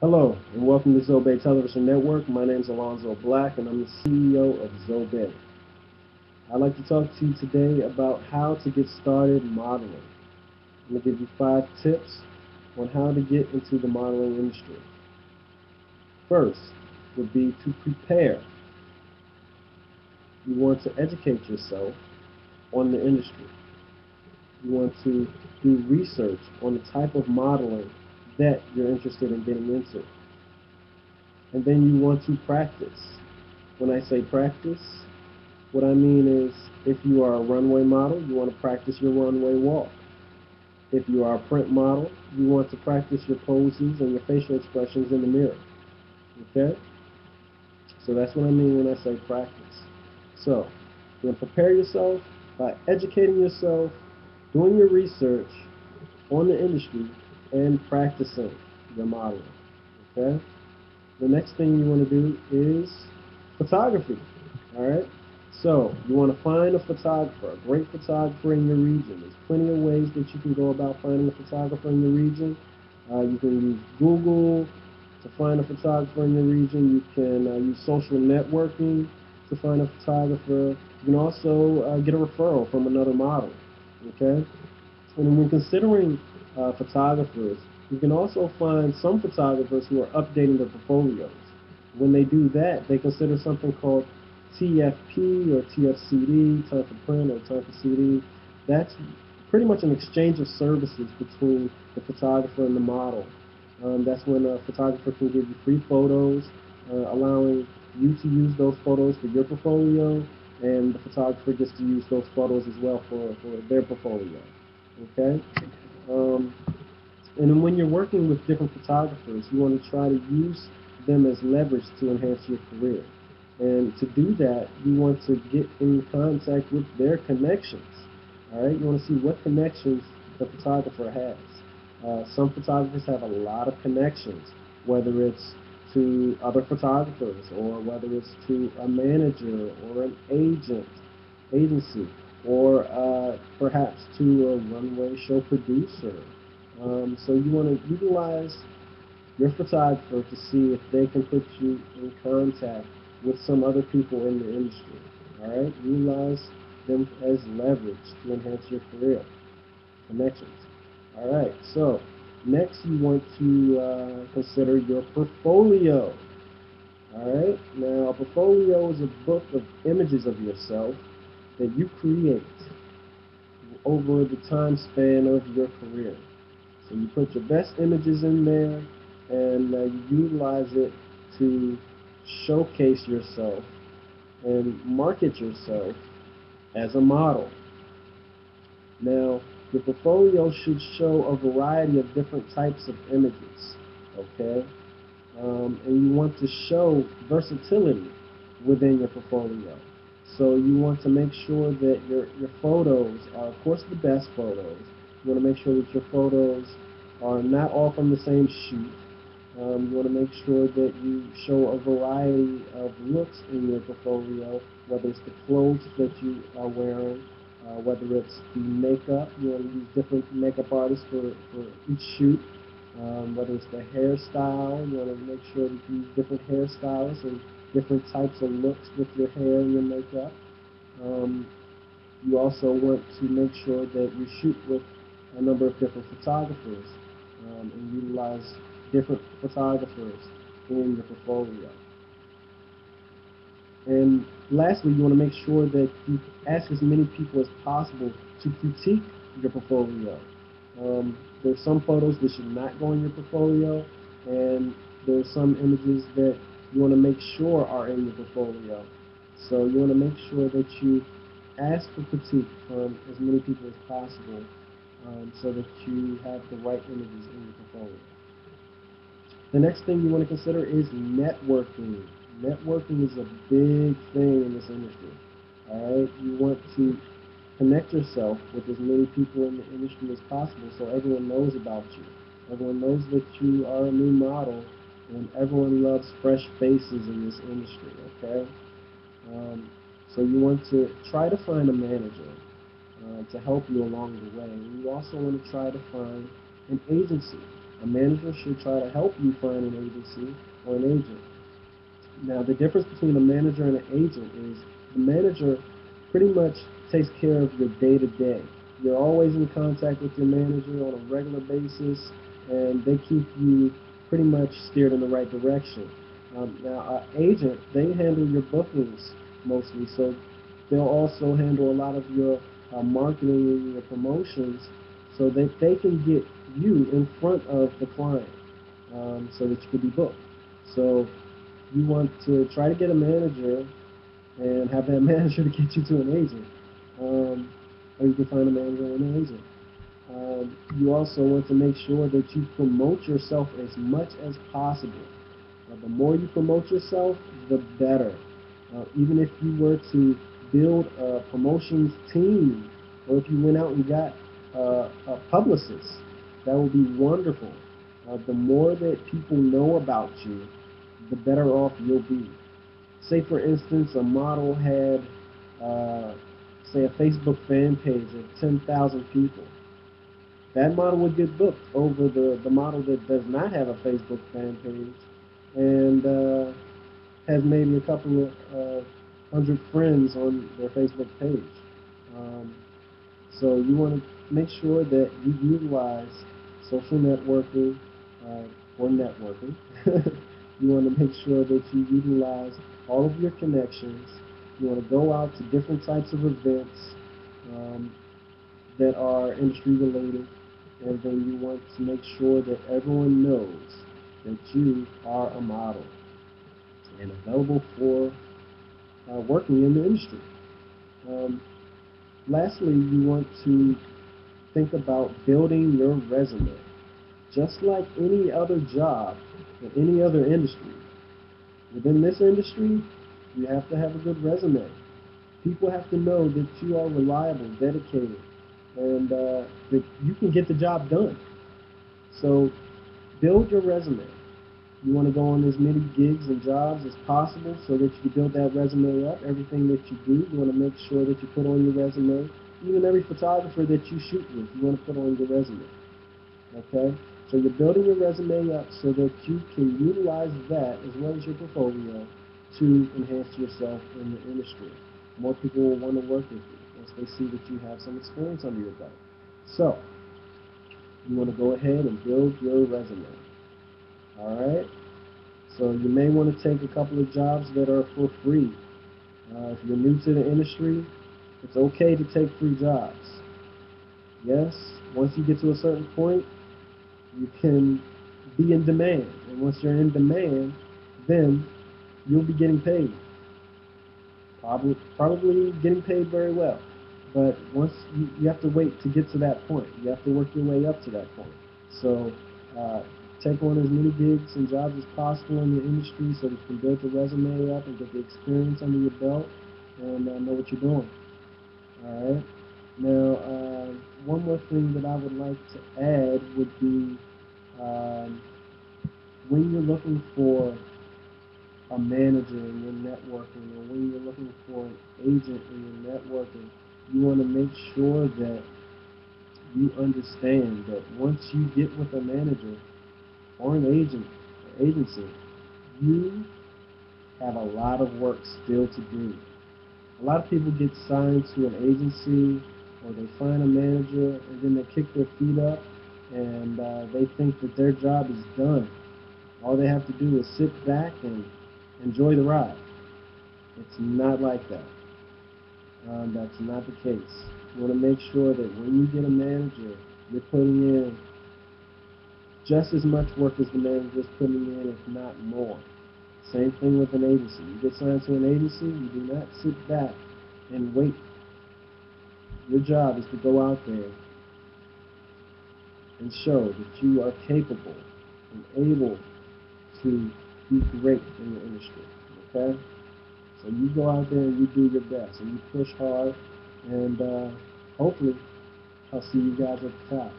Hello, and welcome to Zobe Television Network. My name is Alonzo Black, and I'm the CEO of Zobe. I'd like to talk to you today about how to get started modeling. I'm going to give you 5 tips on how to get into the modeling industry. First would be to prepare. You want to educate yourself on the industry. You want to do research on the type of modeling that you're interested in getting into. And then you want to practice. When I say practice, what I mean is if you are a runway model, you want to practice your runway walk. If you are a print model, you want to practice your poses and your facial expressions in the mirror. Okay? So that's what I mean when I say practice. So, you want to prepare yourself by educating yourself, doing your research on the industry, and practicing your modeling. Okay? The next thing you want to do is photography. All right. So you want to find a photographer, a great photographer in your region. There's plenty of ways that you can go about finding a photographer in your region. You can use Google to find a photographer in your region. You can use social networking to find a photographer. You can also get a referral from another model. Okay. And when considering photographers, you can also find some photographers who are updating their portfolios. When they do that, they consider something called TFP or TFCD, time for print or time for CD. That's pretty much an exchange of services between the photographer and the model. That's when a photographer can give you free photos, allowing you to use those photos for your portfolio, and the photographer gets to use those photos as well for their portfolio. Okay? Um, and then when you're working with different photographers, you want to try to use them as leverage to enhance your career. And to do that, you want to get in contact with their connections. All right, you want to see what connections the photographer has. Some photographers have a lot of connections, whether it's to other photographers or whether it's to a manager or an agency, or perhaps to a runway show producer. So you want to utilize your photographer to see if they can put you in contact with some other people in the industry. All right, utilize them as leverage to enhance your career connections. All right, so next you want to consider your portfolio. All right, now a portfolio is a book of images of yourself that you create over the time span of your career. So you put your best images in there and you utilize it to showcase yourself and market yourself as a model. Now, your portfolio should show a variety of different types of images, okay? And you want to show versatility within your portfolio. So you want to make sure that your photos are, of course, the best photos. You want to make sure that your photos are not all from the same shoot. You want to make sure that you show a variety of looks in your portfolio, whether it's the clothes that you are wearing, whether it's the makeup. You want to use different makeup artists for each shoot. Whether it's the hairstyle, you want to make sure that you use different hairstyles and different types of looks with your hair and your makeup. Um, you also want to make sure that you shoot with a number of different photographers and utilize different photographers in your portfolio. And lastly, you want to make sure that you ask as many people as possible to critique your portfolio. There's some photos that should not go in your portfolio, and there's some images that you want to make sure are in your portfolio. So you want to make sure that you ask for critique from as many people as possible so that you have the right images in your portfolio. The next thing you want to consider is networking. Networking is a big thing in this industry. All right, you want to connect yourself with as many people in the industry as possible so everyone knows about you. Everyone knows that you are a new model, and everyone loves fresh faces in this industry. Okay, um, so you want to try to find a manager to help you along the way. And you also want to try to find an agency. A manager should try to help you find an agency or an agent. Now, the difference between a manager and an agent is the manager pretty much takes care of your day-to-day. You're always in contact with your manager on a regular basis, and they keep you pretty much steered in the right direction. Now, an agent, they handle your bookings mostly, so they'll also handle a lot of your marketing and your promotions so that they can get you in front of the client so that you can be booked. So you want to try to get a manager and have that manager to get you to an agent. Or you can find a manager and an agent. You also want to make sure that you promote yourself as much as possible. The more you promote yourself, the better. Even if you were to build a promotions team, or if you went out and got a publicist, that would be wonderful. The more that people know about you, the better off you'll be. Say, for instance, a model had, say, a Facebook fan page of 10,000 people. That model would get booked over the model that does not have a Facebook fan page and has maybe a couple of hundred friends on their Facebook page. Um, so you want to make sure that you utilize social networking or networking. You want to make sure that you utilize all of your connections. You want to go out to different types of events um, that are industry related, and then you want to make sure that everyone knows that you are a model and available for working in the industry. Um, Lastly, you want to think about building your resume. Just like any other job in any other industry, within this industry, you have to have a good resume. People have to know that you are reliable, dedicated, and that you can get the job done. So build your resume. You want to go on as many gigs and jobs as possible so that you can build that resume up. Everything that you do, you want to make sure that you put on your resume. Even every photographer that you shoot with, you want to put on your resume. Okay? So you're building your resume up so that you can utilize that as well as your portfolio to enhance yourself in the industry. More people will want to work with you once they see that you have some experience under your belt. So you want to go ahead and build your resume. All right? So you may want to take a couple of jobs that are for free. If you're new to the industry, it's okay to take free jobs. Yes, once you get to a certain point, you can be in demand. And once you're in demand, then you'll be getting paid. Probably getting paid very well. But once you have to wait to get to that point. You have to work your way up to that point. So uh, take on as many gigs and jobs as possible in your industry so that you can build the resume up and get the experience under your belt and know what you're doing. All right. Now, one more thing that I would like to add would be um, when you're looking for a manager in your networking or when you're looking for an agent in your networking, you want to make sure that you understand that once you get with a manager or an agent or agency, you have a lot of work still to do. A lot of people get signed to an agency or they find a manager and then they kick their feet up and they think that their job is done. All they have to do is sit back and enjoy the ride. It's not like that. That's not the case. You want to make sure that when you get a manager, you're putting in just as much work as the manager is putting in, if not more. Same thing with an agency. You get signed to an agency, you do not sit back and wait. Your job is to go out there and show that you are capable and able to be great in the industry. Okay? So you go out there and you do your best and you push hard and hopefully I'll see you guys at the top.